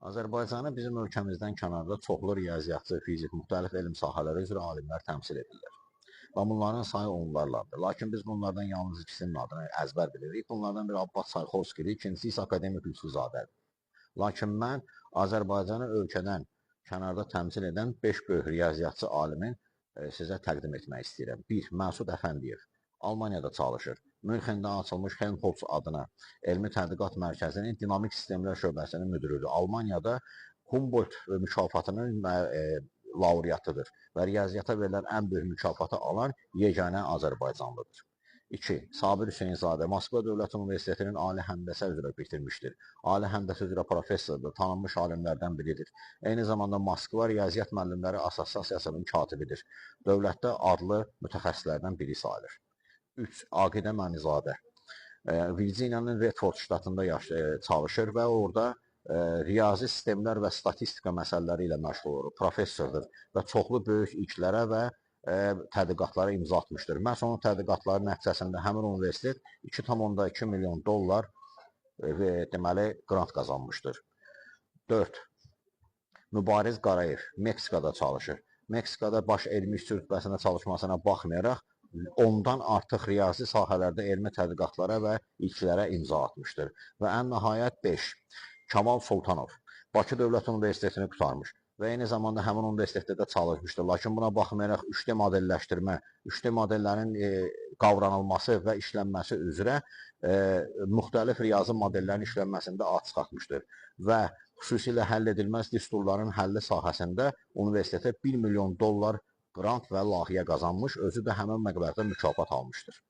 Azərbaycanı bizim ölkəmizdən kənarda çoxlu riyaziyyatçı, fizik, müxtəlif elm sahələri üzrə alimlər təmsil edirlər. Və bunların sayı onlarladır. Lakin biz bunlardan yalnız ikisinin adını əzbər bilirik. Bunlardan biri Abbas Sayxovskidir, ikincisi isə akademik Lütfuzadədir. Lakin mən Azərbaycanı ölkədən kənarda təmsil edən 5 böyük riyaziyyatçı alimin sizə təqdim etmək istəyirəm. 1. Məsud Əfəndiyev. Almaniyada çalışır. Münxendə açılmış Helmholtz adına elmi tədqiqat mərkəzinin dinamik sistemlər şöbəsinin müdürüdür. Almaniyada Humboldt mükafatının laureatıdır və riyaziyyata verilən ən böyük mükafatı alan yeganə Azərbaycanlıdır. 2. Sabir Hüseynzadə Moskva Dövlət Universitetinin ali həndəsə üzrə bitirmişdir. Ali həndəsə üzrə professordur, tanınmış alimlərdən biridir. Eyni zamanda Moskva Riyaziyyat Müəllimləri Assosiasiyasının katibidir. Dövlətdə adlı mütəxəssislərdən biri sayılır. 3. Aqidə Məmizadə. Virginiyanın Redford ştatında çalışır və orada riyazi sistemlər və statistika məsələləri ilə məşğul olur. Professordur və çoxlu böyük ilklərə və tədqiqatlara imza atmışdır. Məhz onun tədqiqatları nəticəsində həmin universitet 2,2 milyon dollar deməli qrant qazanmışdır. 4. Mübariz Qarayev Meksikada çalışır. Meksikada baş elmi işçi rütbəsində çalışmasına baxmayaraq ondan artıq riyazi sahələrdə elmi tədqiqatlara və ilklərə imza atmışdır. Və ən nəhayət 5. Kamal Sultanov Bakı Dövlət Universitetini qurtarmış və eyni zamanda həmin universitetdə də çalışmışdır. Lakin buna baxmayaraq 3D modelləşdirmə, 3D modellərin qavranılması və işlənməsi üzrə müxtəlif riyazi modellərin işlənməsində ad çıxartmışdır və xüsusilə həll edilməz disturların həlli sahəsində universitetə 1 milyon dollar qrant və layihə qazanmış, özü də həmin məqbərdə mükafat almışdır.